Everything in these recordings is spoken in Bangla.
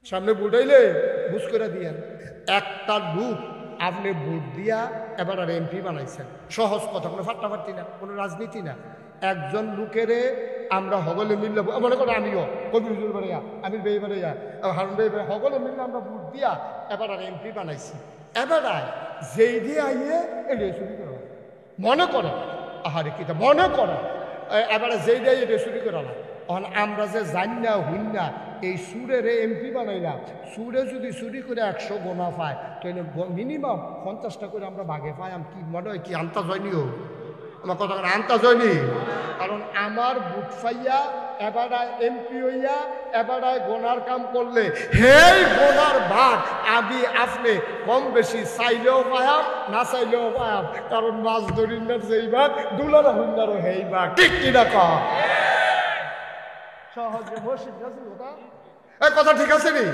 সামনে ভোট হইলে বুঝ করে দিয়েন। একটা লোক আপনি ভোট দিয়া এবার আর এমপি বানাইছেন, সহজ কথা, কোনো ফাট্টাফাট্টি না, কোনো রাজনীতি না। একজন লোকেরে আমরা হগলে মিললে, মনে করো আমিও কবির হুজুর বাড়িয়া, আমি বেই বাড়িয়া, হারুন বেই বাড়িয়া, হগলে মিললে আমরা ভোট দিয়া এবার আর এমপি বানাইছি। এবার যেই দিয়ে আইয়ে এড়িয়ে চুরি করা মনে করে, আহারে কিতা মনে করে, এবারে যেই দিয়ে এড়িয়ে চুরি করা না। আমরা যে জানি না হইন না এই সুরের এমপি বানাইলাম, সুরে যদি চুরি করে 100 গোনা পায় তাহলে মিনিমাম 50টা করে আমরা ভাগে পাই। কি মনে হয় কি আন্তাজ হয়নি? ও আমার কথা আন্তাজ হয়নি? কারণ আমার বুট ফাইয়া এবার এমপি হইয়া এবার গোনার কাম করলে হেই গোনার ভাগ আমি আপনি কম বেশি চাইলেও পায়াম না চাইলেও পায়াম, কারণ মাছ ধরিনার যেই ভাগ দুলার হুন্ডারও হেই ভাগ, ঠিক কিনা কম সহজে বসে কথা ঠিক আছে নি?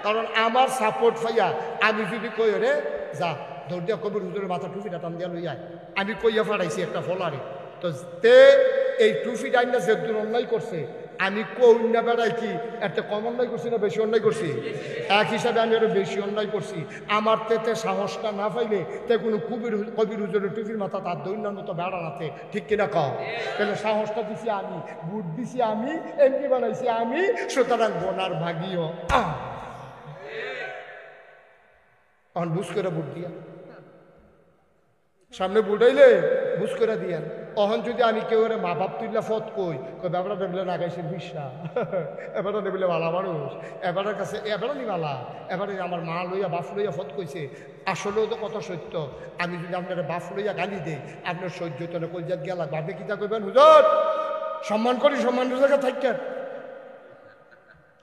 কারণ আমার সাপোর্ট পাইয়া আমি যদি কই রে যা ধর দিয়া কবির হুজুরের মাথা টুপিটা টান দিয়া লইয়া, আমি কইয়া ফাটাইছি একটা ফলারে, তো তে এই টুপি ডাইনা যে দূর অন্যায় করছে, আমি কন্যা বেড়াই কি একটা কম অন্যায় করছি না বেশি অন্যায় করছি? এক হিসাবে আমি আরো বেশি অন্যায় করছি। আমার তেতে সাহসটা না পাইলে তে কোনো কবির হুজুরের টুপির মাথা তার দৈন্যার মতো বেড়া নাতে, ঠিক কিনা কও? তাহলে সাহসটা দিছি আমি, বুট দিছি আমি, এমপি বানাইছি আমি, সুতরাং গোনার ভাগিও এখন বুঝ করে বুট দিয়া সামনে বুড়াইলে বুঝ করে দিয়েন। অহন যদি আমি কেউ মা বাপ তুললা ফত কই এবার নেবলে নাগাইছেন বিশ্বাস, এবার নেবলে ভালা মানুষ, এবারের কাছে এবার নি ভালা, এবারে আমার মা লইয়া বাপ লইয়া ফত কইছে। আসলেও তো কথা সত্য, আমি যদি আপনার বাপ লইয়া গালি দেই আপনার সহ্য তো না, কলজাত গেলা বাপে কিতা কইবেন হুজুর সম্মান করি, সম্মানের জায়গা থাকেন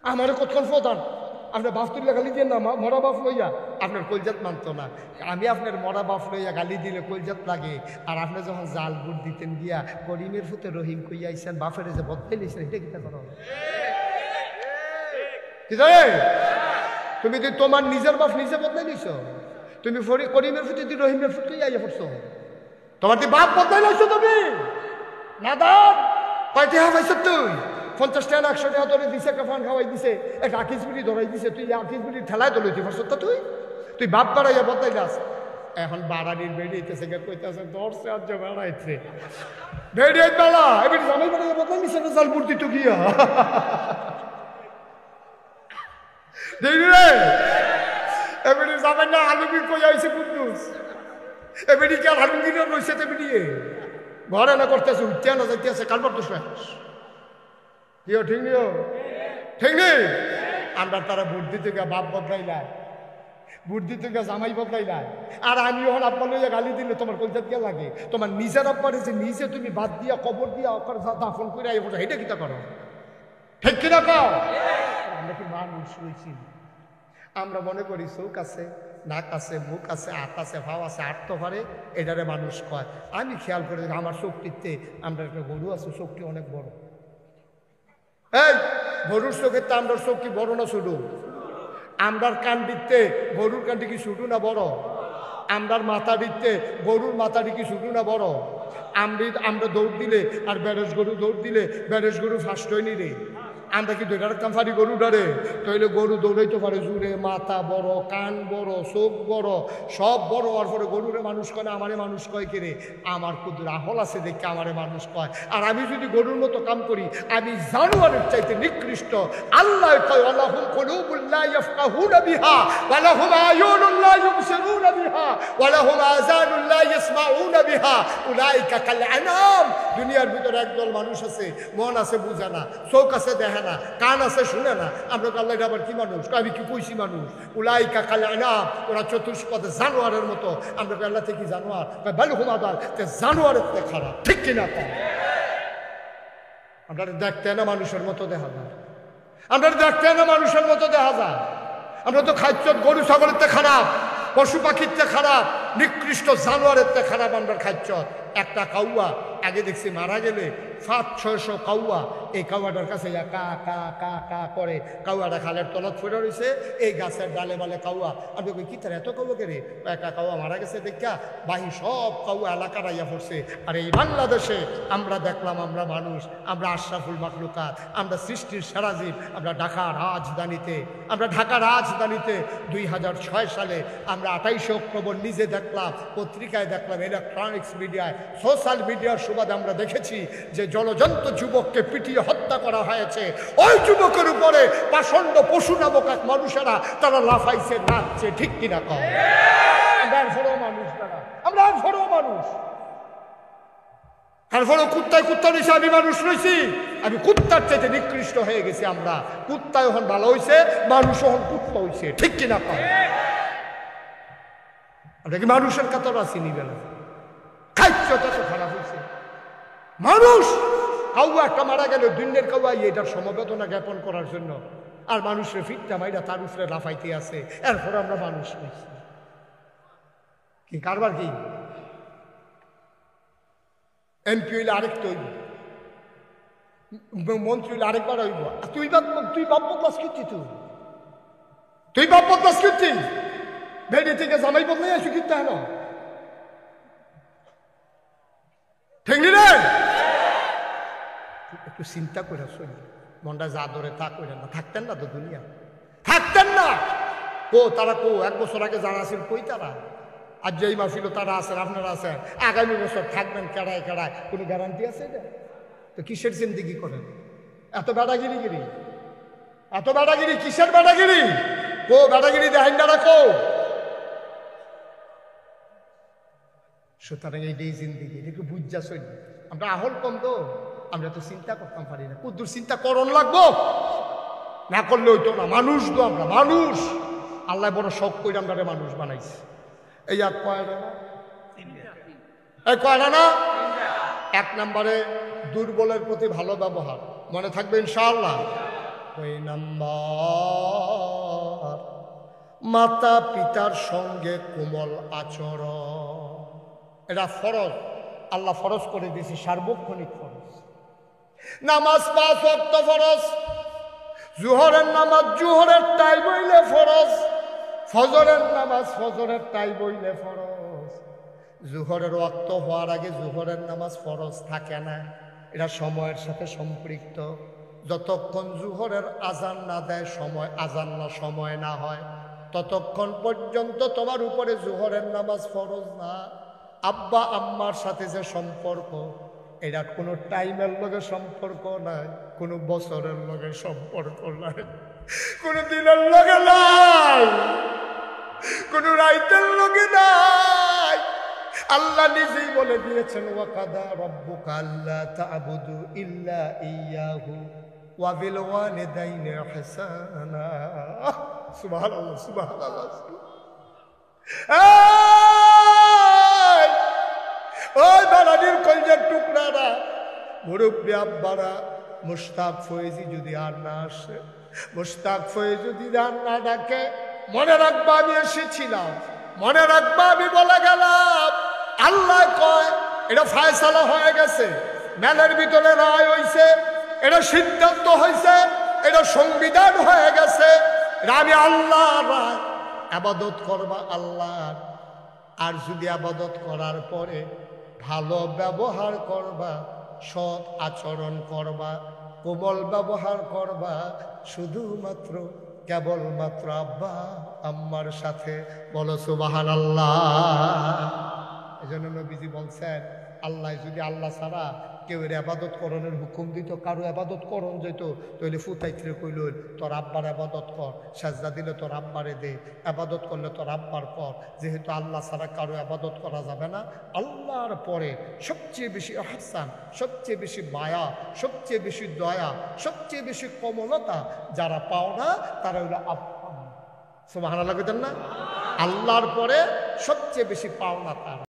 আমার কতক্ষণ ফতান আপনার বাপ তুলিয়া গালি দিয়ে না, মরা বাপ লইয়া আপনার কলজাত মানত না। আমি আপনার মরা বাপ লইয়া গালি দিলে কলজাত লাগে, আর আপনি যখন জাল বুট দিতেন গিয়া করিমের ফুতে রহিম কইয়া আইসেন বাপের যে বদলাই নিয়েছেন, এটা কিতা করো? তুমি তোমার নিজের বাপ নিজে বদলাই নিছ, তুমি করিমের ফুতে তুই রহিমের ফুট কইয়া আইয়া পড়ছো, তোমার তুই বাপ বদলাই লাইছো তুমি না দাম কয়টি হাফাইছ তুই 50 টাকা 100 টাকা ধরে দিছে, একটা ফান খাওয়াই দিছে, একটা আকিস বিড়ি ধরাই দিছে, তুই আকিস বিড়ি ঠেলায় তো লইতে পারছ তো, তুই বাপ বাড়াইয়া বদলাই যাস। এখন বাড়ানির বেরিয়েছে কইতেছে ধরছে আর যে বেড়াইছে বেরিয়ে বেলা এবার জামাই বাড়াইয়া বদলাই নিছে না জাল বুড়তি তো গিয়া দেখবি রে এবারে জামাই না আলুবির কই আইছে কুদ্দুস এবারে কি আর আলুবির রইছে তে বেরিয়ে ঘরে না করতেছে উঠতে না যাইতেছে কালবার তো শেষ কিও ঠিক নিও ঠিক নেই। আমরা তারা ভোট দিতে গিয়ে বাপ বদলাইলাই, ভোট দিতে গিয়ে জামাই বদলাইলাই, আর আমি যখন আব্বা লইয়া গালি দিলে তোমার কলজাত গিয়া লাগে, তোমার নিজের আব্বারে যে নিজে তুমি বাদ দিয়া কবর দিয়া দাফন করে আই বসে এটা কিতা করো, ঠিক কিনা কও? আমরা কি মানুষ হইছি? আমরা মনে করি চোখ আছে, নাক আছে, মুখ আছে, হাত আছে, ভাও আছে, আট তো পারে, এটারে মানুষ কয়। আমি খেয়াল করে আমার চোখটিতে আমরা একটা গরু আছে, চোখটি অনেক বড়। এই গরুর চোখের তো আমরার চোখ কি বড় না ছোট? আমরার কান দিতে গরুর কানটি কি ছোট না বড়? আমরার মাথা দিতে গরুর মাথাটি কি ছোট না বড়? আমরা দৌড় দিলে আর ব্যারেজ গরু দৌড় দিলে ব্যারেজ গরু ফার্স্ট হয়নি রে। আমরা কি দৌড় রাখতাম পারি গরু ডারে? তাইলে গরু দৌড়াইতে পারে জুড়ে, মাথা বড়, কান বড়, চোখ বড়, সব বড় হওয়ার পরে গরুরে মানুষ কয় না, আমারে মানুষ কয় কে রে? আমার কুদুর আহল আছে দেখে আমারে মানুষ কয়। আর আমি যদি গরুর মতো কাম করি আমি জানোয়ারের চাইতে নিকৃষ্ট। আল্লাহ কয় ওয়ালাহুম কুলুবুন লা ইয়াফকাহুনা বিহা ওয়ালাহুম আয়ুনুন লা ইউবসিরুনা বিহা ওয়ালাহুম আযানুন লা ইয়াসমাউনা বিহা উলাইকা কাল আনাম। দুনিয়ার ভিতরে একদল মানুষ আছে, মন আছে বুঝে না, চোখ আছে দেখে না, কান আছে শুনে না। আমরা আল্লাহ এটা আবার কি মানুষ? আমি কি কইছি মানুষ? উলাইকা কাল আনাম, ওরা চতুষ্পদে জানোয়ারের মতো। আমরা আল্লাহ থেকে জানোয়ার ভালো হুমাদার জানোয়ারের থেকে খারাপ, ঠিক কিনা? আমরা দেখতে না মানুষের মতো দেখা যায়, আমরা দেখতে না মানুষের মতো দেখা যায়। আমরা তো খাদ্য গরু ছাগলের থেকে খারাপ, পশু পাখির থেকে খারাপ, নিকৃষ্ট জানোয়ারের থেকে খারাপ আমরা খাদ্য। একটা কাউয়া আগে দেখছি মারা গেলে 500-600 কাউয়া এই কাউয়াটার কাছে কা কা কা কা করে কাউয়াটা খালের তলত ফেরে রয়েছে এই গাছের ডালে বালে কাউয়া। আমি কই কি তার এত কাউয়া কে রে? একটা কাউয়া মারা গেছে দেখা বাহি সব কাউয়া এলাকার আইয়া পড়ছে। আর এই বাংলাদেশে আমরা দেখলাম আমরা মানুষ, আমরা আশরাফুল মাখলুকাত, আমরা সৃষ্টির সেরা জীব। আমরা ঢাকা রাজধানীতে 2006 সালে আমরা 28 অক্টোবর নিজে দেখলাম, পত্রিকায় দেখলাম, ইলেকট্রনিক্স মিডিয়ায়, সোশ্যাল মিডিয়ার সুবাদে আমরা দেখেছি যে জলজন্ত যুবককে পিটিয়ে হত্যা করা হয়েছে। ওই যুবকের উপরে পাষণ্ড পশু নামক এক মানুষেরা তারা লাফাইছে, নাচছে, ঠিক কিনা কম? আমরা এরপরেও মানুষ, আমরা এরপরেও মানুষ। তারপরেও কুত্তা রয়েছে, আমি মানুষ রয়েছি। আমি কুত্তার চাইতে নিকৃষ্ট হয়ে গেছি। আমরা কুত্তা এখন ভালো হয়েছে, মানুষ এখন কুত্তা হয়েছে, ঠিক কিনা কম? আমরা কি মানুষের কাতর আছি? নিবে না, খাইচ্ছটা তো খারাপ হয়েছে। মানুষ কাউয়া একটা মারা গেল, দুনিয়ার কাউয়া এটার সমবেদনা জ্ঞাপন করার জন্য, আর মানুষের ফিটটা মাইরা তার উপরে লাফাইতে আছে। এরপর আমরা মানুষ হয়েছি। কি কারবার কি? এমপি হইলে আরেক তৈব, মন্ত্রী হইলে আরেকবার হইব। তুই বাপ বদলাস করছি, তুই বাপ বদলাস করছি। ভেড়ি থেকে জামাই বদলাই আসি কিন্তু হেন, ঠিক রে? একটু চিন্তা করে শুনি, মনটা যা ধরে তা করে না। থাকতেন না তো দুনিয়া, থাকতেন না। তারা 1 বছর আগে যারা আছিল কই তারা? আর যেই মাসিল তারা আছেন, আপনারা আছেন, আগামী বছর থাকবেন কেড়ায় কেড়ায়, কোনো গ্যারান্টি আছে এটা? তো কিসের জিন্দিগি করেন? এত বেড়াগিরি কিসের বেড়াগিরি? বেড়াগিরি দেখেন না রাখো। সুতরাং এইটাই জিন্দিগি, এটাকে বুঝা চলি। আমরা আহল কম তো, আমরা তো চিন্তা করতাম পারি না। কুদ্দুর চিন্তা করণ লাগবো, না করলে হইতো না। মানুষ তো আমরা মানুষ, আল্লাহ বড় শখ করে আমরা মানুষ বানাইছে। এই আর কয়টা না? 1 নম্বরে দুর্বলের প্রতি ভালো ব্যবহার, মনে থাকবে ইনশাআল্লাহ। 2 নম্বর মাতা পিতার সঙ্গে কোমল আচরণ। এটা ফরজ, আল্লাহ ফরজ করে দিয়েছে, সার্বক্ষণিক ফরজ। নামাজ 5 ওয়াক্ত ফরজ। জোহরের নামাজ জোহরের টাইম হইলে ফরজ, ফজরের নামাজ ফজরের টাইম হইলে ফরজ। জোহরের ওয়াক্ত হওয়ার আগে জোহরের নামাজ ফরজ থাকে না, এটা সময়ের সাথে সম্পৃক্ত। যতক্ষণ জোহরের আজান না দেয়, সময় না হয়, ততক্ষণ পর্যন্ত তোমার উপরে জোহরের নামাজ ফরজ না। আব্বা আম্মার সাথে যে সম্পর্ক, এটা কোনো টাইমের লগে সম্পর্ক নাই, কোনো বছরের লগে সম্পর্ক নাই, কোনো দিনের লগে নাই, কোনো রাইতের লগে নাই। আল্লাহ নিজেই বলে দিয়েছেন, ওয়াকাদা রাব্বুকা আল্লা তা'বুদু ইল্লা ইয়্যাহু ওয়া বিল ওয়ালিদাইনি ইহসানা। সুবহানাল্লাহ, সুবহানাল্লাহ। ওই বাড়ানির কলজার টুকরারা, মুরব্বী আব্বারা, মুশতাক ফয়েজি যদি আর না আসে, মুশতাক ফয়েজ যদি আর না ডাকে, মনে রাখবা আমি এসেছিলাম, মনে রাখবা আমি বলে গেলাম। আল্লাহ কয় এটা ফায়সালা হয়ে গেছে, মেলার ভিতরে রায় হইছে, এটা সিদ্ধান্ত হয়েছে, এটা সংবিধান হয়ে গেছে। আমি আল্লাহর রায়, ইবাদত করবা আল্লাহর। আর যদি ইবাদত করার পরে ভালো ব্যবহার করবা, সৎ আচরণ করবা, কোমল ব্যবহার করবা, শুধুমাত্র কেবলমাত্র আব্বা আম্মার সাথে। বলো সুবহানাল্লাহ। এজন্য নবীজি বলছেন, আল্লাহ যদি আল্লাহ ছাড়া কেউ এর আবাদত করণের হুকুম দিত, কারো আবাদত করণ যেত, তাহলে ফুতাইত্রে কইল তোর আব্বার আবাদত কর, সাজদা দিলে তোর আব্বারে দে, আবাদত করলে তোর আব্বার কর। যেহেতু আল্লাহ ছাড়া কারো আবাদত করা যাবে না, আল্লাহর পরে সবচেয়ে বেশি ইহসান, সবচেয়ে বেশি মায়া, সবচেয়ে বেশি দয়া, সবচেয়ে বেশি কোমলতা যারা পাও না, তারা হইল আব্বা। সুবহানাল্লাহ কইতেন না? আল্লাহর পরে সবচেয়ে বেশি পাওনা তারা।